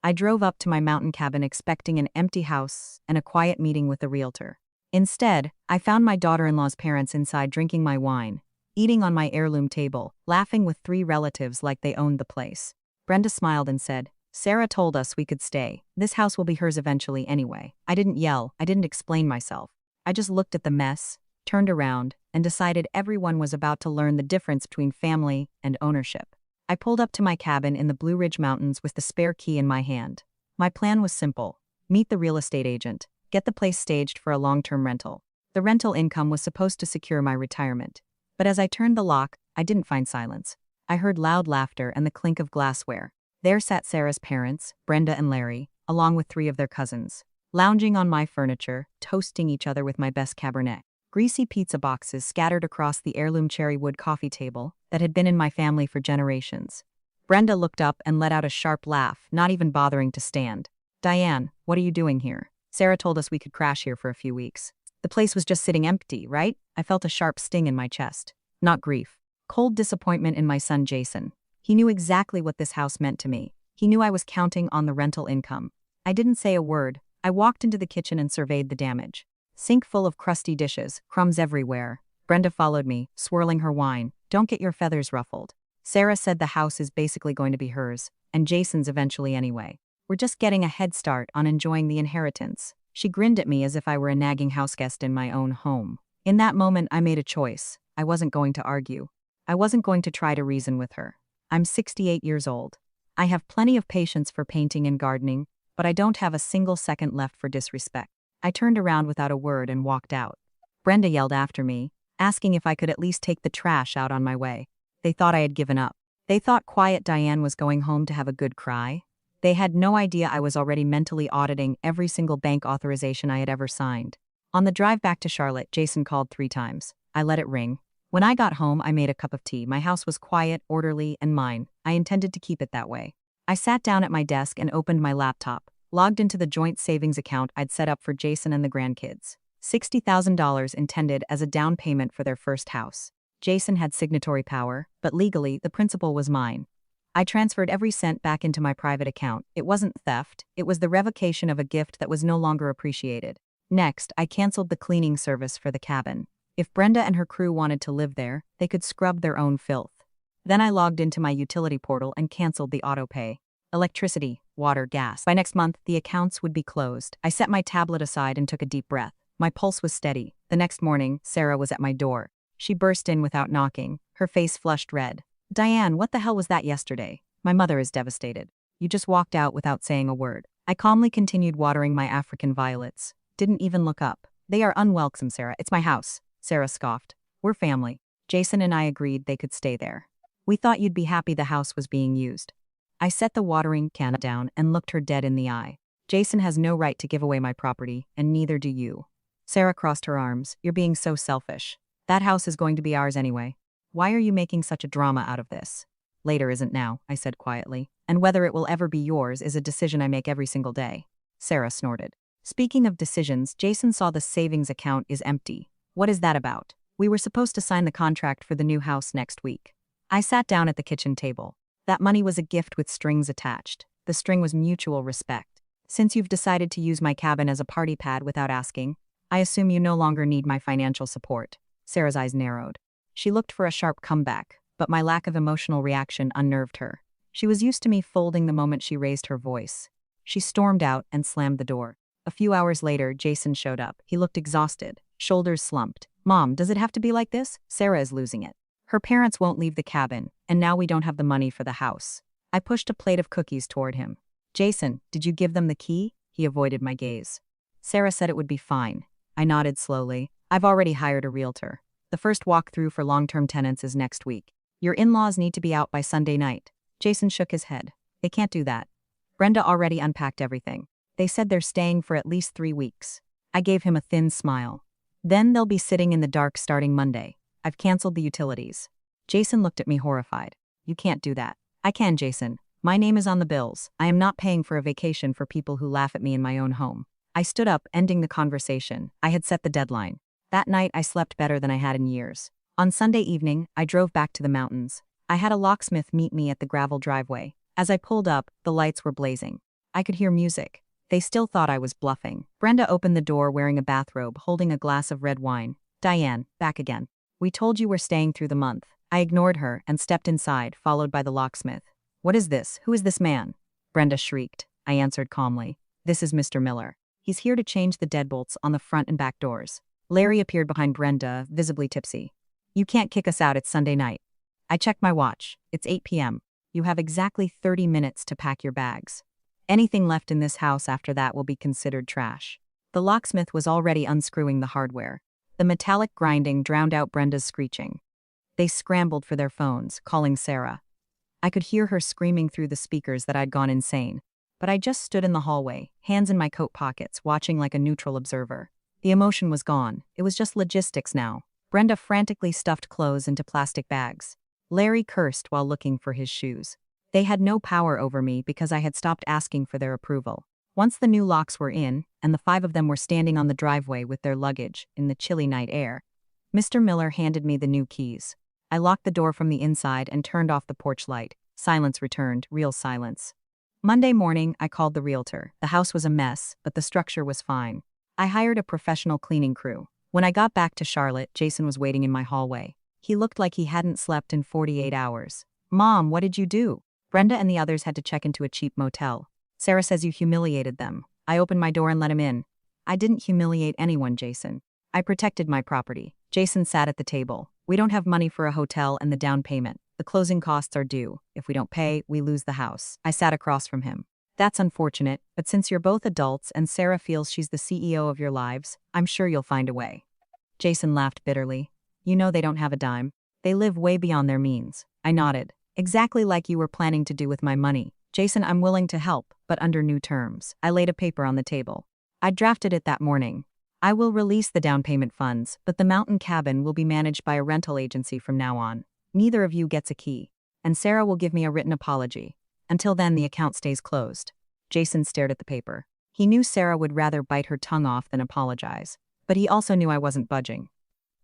I drove up to my mountain cabin expecting an empty house and a quiet meeting with the realtor. Instead, I found my daughter-in-law's parents inside drinking my wine, eating on my heirloom table, laughing with three relatives like they owned the place. Brenda smiled and said, "Sarah told us we could stay. This house will be hers eventually anyway." I didn't yell, I didn't explain myself. I just looked at the mess, turned around, and decided everyone was about to learn the difference between family and ownership. I pulled up to my cabin in the Blue Ridge Mountains with the spare key in my hand. My plan was simple: meet the real estate agent, get the place staged for a long-term rental. The rental income was supposed to secure my retirement. But as I turned the lock, I didn't find silence. I heard loud laughter and the clink of glassware. There sat Sarah's parents, Brenda and Larry, along with three of their cousins, lounging on my furniture, toasting each other with my best Cabernet. Greasy pizza boxes scattered across the heirloom cherry wood coffee table that had been in my family for generations. Brenda looked up and let out a sharp laugh, not even bothering to stand. "Diane, what are you doing here? Sarah told us we could crash here for a few weeks." The place was just sitting empty, right? I felt a sharp sting in my chest. Not grief. Cold disappointment in my son Jason. He knew exactly what this house meant to me. He knew I was counting on the rental income. I didn't say a word. I walked into the kitchen and surveyed the damage. Sink full of crusty dishes, crumbs everywhere. Brenda followed me, swirling her wine. "Don't get your feathers ruffled. Sarah said the house is basically going to be hers, and Jason's eventually anyway. We're just getting a head start on enjoying the inheritance." She grinned at me as if I were a nagging houseguest in my own home. In that moment, I made a choice. I wasn't going to argue. I wasn't going to try to reason with her. I'm 68 years old. I have plenty of patience for painting and gardening, but I don't have a single second left for disrespect. I turned around without a word and walked out. Brenda yelled after me, asking if I could at least take the trash out on my way. They thought I had given up. They thought quiet Diane was going home to have a good cry. They had no idea I was already mentally auditing every single bank authorization I had ever signed. On the drive back to Charlotte, Jason called 3 times. I let it ring. When I got home, I made a cup of tea. My house was quiet, orderly, and mine. I intended to keep it that way. I sat down at my desk and opened my laptop, logged into the joint savings account I'd set up for Jason and the grandkids. $60,000 intended as a down payment for their first house. Jason had signatory power, but legally, the principal was mine. I transferred every cent back into my private account. It wasn't theft, it was the revocation of a gift that was no longer appreciated. Next, I canceled the cleaning service for the cabin. If Brenda and her crew wanted to live there, they could scrub their own filth. Then I logged into my utility portal and canceled the autopay. Electricity, water, gas. By next month, the accounts would be closed. I set my tablet aside and took a deep breath. My pulse was steady. The next morning, Sarah was at my door. She burst in without knocking, her face flushed red. "Diane, what the hell was that yesterday? My mother is devastated. You just walked out without saying a word." I calmly continued watering my African violets. Didn't even look up. "They are unwelcome, Sarah. It's my house." Sarah scoffed. "We're family." Jason and I agreed they could stay there. "We thought you'd be happy the house was being used." I set the watering can down and looked her dead in the eye. "Jason has no right to give away my property, and neither do you." Sarah crossed her arms. "You're being so selfish. That house is going to be ours anyway. Why are you making such a drama out of this?" "Later isn't now," I said quietly. "And whether it will ever be yours is a decision I make every single day." Sarah snorted. Speaking of decisions, Jason saw the savings account is empty. "What is that about?" "We were supposed to sign the contract for the new house next week." I sat down at the kitchen table. That money was a gift with strings attached. The string was mutual respect. "Since you've decided to use my cabin as a party pad without asking, I assume you no longer need my financial support." Sarah's eyes narrowed. She looked for a sharp comeback, but my lack of emotional reaction unnerved her. She was used to me folding the moment she raised her voice. She stormed out and slammed the door. A few hours later, Jason showed up. He looked exhausted, shoulders slumped. "Mom, does it have to be like this? Sarah is losing it. Her parents won't leave the cabin, and now we don't have the money for the house." I pushed a plate of cookies toward him. "Jason, did you give them the key?" He avoided my gaze. "Sarah said it would be fine." I nodded slowly. "I've already hired a realtor. The first walkthrough for long-term tenants is next week. Your in-laws need to be out by Sunday night." Jason shook his head. "They can't do that. Brenda already unpacked everything. They said they're staying for at least 3 weeks." I gave him a thin smile. "Then they'll be sitting in the dark starting Monday. I've canceled the utilities." Jason looked at me horrified. "You can't do that." "I can, Jason. My name is on the bills. I am not paying for a vacation for people who laugh at me in my own home." I stood up, ending the conversation. I had set the deadline. That night, I slept better than I had in years. On Sunday evening, I drove back to the mountains. I had a locksmith meet me at the gravel driveway. As I pulled up, the lights were blazing. I could hear music. They still thought I was bluffing. Brenda opened the door wearing a bathrobe, holding a glass of red wine. Diane, back again. We told you we're staying through the month. I ignored her and stepped inside, followed by the locksmith. What is this? Who is this man? Brenda shrieked. I answered calmly. This is Mr. Miller. He's here to change the deadbolts on the front and back doors. Larry appeared behind Brenda, visibly tipsy. You can't kick us out, it's Sunday night. I checked my watch. It's 8 p.m. You have exactly 30 minutes to pack your bags. Anything left in this house after that will be considered trash. The locksmith was already unscrewing the hardware. The metallic grinding drowned out Brenda's screeching. They scrambled for their phones, calling Sarah. I could hear her screaming through the speakers that I'd gone insane. But I just stood in the hallway, hands in my coat pockets, watching like a neutral observer. The emotion was gone. It was just logistics now. Brenda frantically stuffed clothes into plastic bags. Larry cursed while looking for his shoes. They had no power over me because I had stopped asking for their approval. Once the new locks were in, and the 5 of them were standing on the driveway with their luggage in the chilly night air, Mr. Miller handed me the new keys. I locked the door from the inside and turned off the porch light. Silence returned, real silence. Monday morning, I called the realtor. The house was a mess, but the structure was fine. I hired a professional cleaning crew. When I got back to Charlotte, Jason was waiting in my hallway. He looked like he hadn't slept in 48 hours. Mom, what did you do? Brenda and the others had to check into a cheap motel. Sarah says you humiliated them. I opened my door and let him in. I didn't humiliate anyone, Jason. I protected my property. Jason sat at the table. We don't have money for a hotel and the down payment. The closing costs are due. If we don't pay, we lose the house. I sat across from him. That's unfortunate, but since you're both adults and Sarah feels she's the CEO of your lives, I'm sure you'll find a way. Jason laughed bitterly. You know they don't have a dime. They live way beyond their means. I nodded. Exactly like you were planning to do with my money. Jason, I'm willing to help, but under new terms. I laid a paper on the table. I drafted it that morning. I will release the down payment funds, but the mountain cabin will be managed by a rental agency from now on. Neither of you gets a key. And Sarah will give me a written apology. Until then, the account stays closed. Jason stared at the paper. He knew Sarah would rather bite her tongue off than apologize. But he also knew I wasn't budging.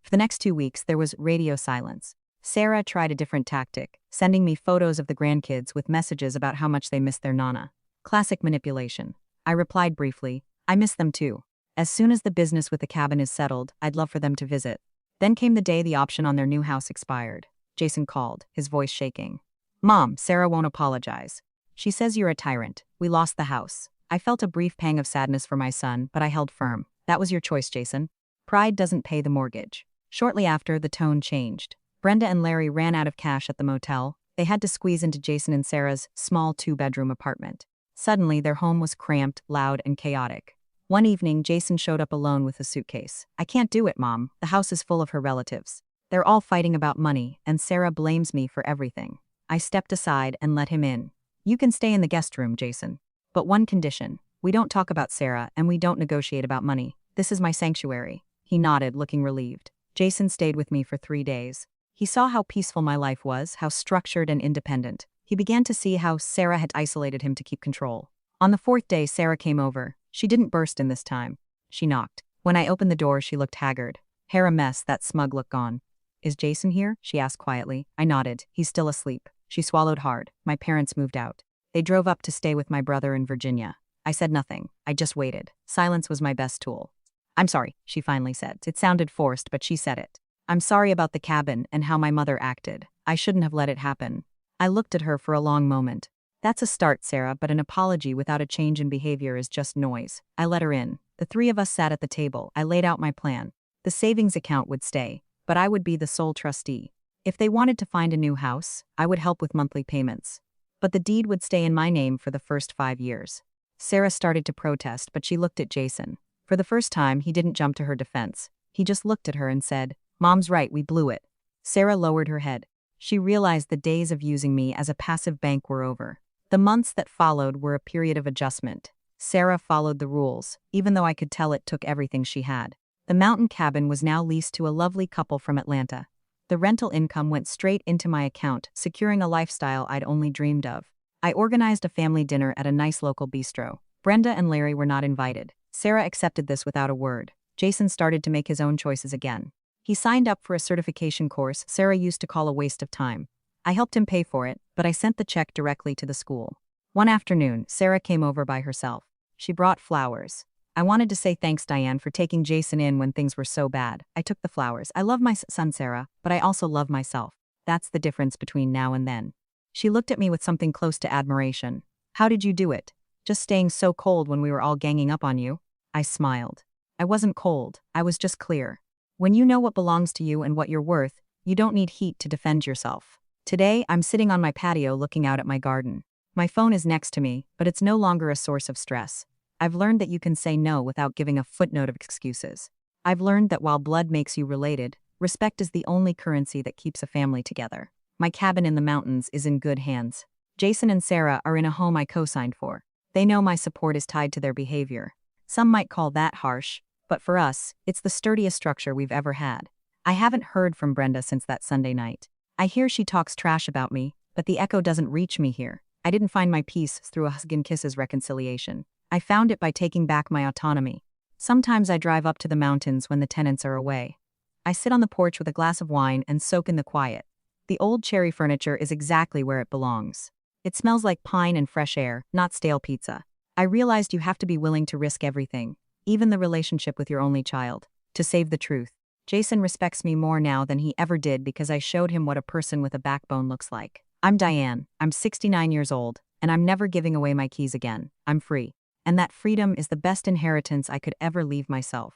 For the next 2 weeks, there was radio silence. Sarah tried a different tactic, sending me photos of the grandkids with messages about how much they missed their nana. Classic manipulation. I replied briefly, I miss them too. As soon as the business with the cabin is settled, I'd love for them to visit. Then came the day the option on their new house expired. Jason called, his voice shaking. Mom, Sarah won't apologize. She says you're a tyrant. We lost the house. I felt a brief pang of sadness for my son, but I held firm. That was your choice, Jason. Pride doesn't pay the mortgage. Shortly after, the tone changed. Brenda and Larry ran out of cash at the motel. They had to squeeze into Jason and Sarah's small 2-bedroom apartment. Suddenly, their home was cramped, loud, and chaotic. One evening, Jason showed up alone with a suitcase. I can't do it, Mom. The house is full of her relatives. They're all fighting about money, and Sarah blames me for everything. I stepped aside and let him in. You can stay in the guest room, Jason. But one condition. We don't talk about Sarah, and we don't negotiate about money. This is my sanctuary. He nodded, looking relieved. Jason stayed with me for 3 days. He saw how peaceful my life was, how structured and independent. He began to see how Sarah had isolated him to keep control. On the 4th day, Sarah came over. She didn't burst in this time. She knocked. When I opened the door, she looked haggard. Hair a mess, that smug look gone. Is Jason here? She asked quietly. I nodded. He's still asleep. She swallowed hard. My parents moved out. They drove up to stay with my brother in Virginia. I said nothing. I just waited. Silence was my best tool. I'm sorry, she finally said. It sounded forced, but she said it. I'm sorry about the cabin and how my mother acted. I shouldn't have let it happen. I looked at her for a long moment. That's a start, Sarah, but an apology without a change in behavior is just noise. I let her in. The 3 of us sat at the table. I laid out my plan. The savings account would stay, but I would be the sole trustee. If they wanted to find a new house, I would help with monthly payments. But the deed would stay in my name for the first 5 years. Sarah started to protest, but she looked at Jason. For the first time, he didn't jump to her defense. He just looked at her and said, Mom's right, we blew it. Sarah lowered her head. She realized the days of using me as a passive bank were over. The months that followed were a period of adjustment. Sarah followed the rules, even though I could tell it took everything she had. The mountain cabin was now leased to a lovely couple from Atlanta. The rental income went straight into my account, securing a lifestyle I'd only dreamed of. I organized a family dinner at a nice local bistro. Brenda and Larry were not invited. Sarah accepted this without a word. Jason started to make his own choices again. He signed up for a certification course Sarah used to call a waste of time. I helped him pay for it, but I sent the check directly to the school. One afternoon, Sarah came over by herself. She brought flowers. I wanted to say thanks, Diane, for taking Jason in when things were so bad. I took the flowers. I love my son, Sarah, but I also love myself. That's the difference between now and then. She looked at me with something close to admiration. How did you do it? Just staying so cold when we were all ganging up on you? I smiled. I wasn't cold, I was just clear. When you know what belongs to you and what you're worth, you don't need heat to defend yourself. Today, I'm sitting on my patio looking out at my garden. My phone is next to me, but it's no longer a source of stress. I've learned that you can say no without giving a footnote of excuses. I've learned that while blood makes you related, respect is the only currency that keeps a family together. My cabin in the mountains is in good hands. Jason and Sarah are in a home I co-signed for. They know my support is tied to their behavior. Some might call that harsh, but for us, it's the sturdiest structure we've ever had. I haven't heard from Brenda since that Sunday night. I hear she talks trash about me, but the echo doesn't reach me here. I didn't find my peace through a hug and kisses reconciliation. I found it by taking back my autonomy. Sometimes I drive up to the mountains when the tenants are away. I sit on the porch with a glass of wine and soak in the quiet. The old cherry furniture is exactly where it belongs. It smells like pine and fresh air, not stale pizza. I realized you have to be willing to risk everything, even the relationship with your only child, to save the truth. Jason respects me more now than he ever did because I showed him what a person with a backbone looks like. I'm Diane, I'm 69 years old, and I'm never giving away my keys again. I'm free. And that freedom is the best inheritance I could ever leave myself.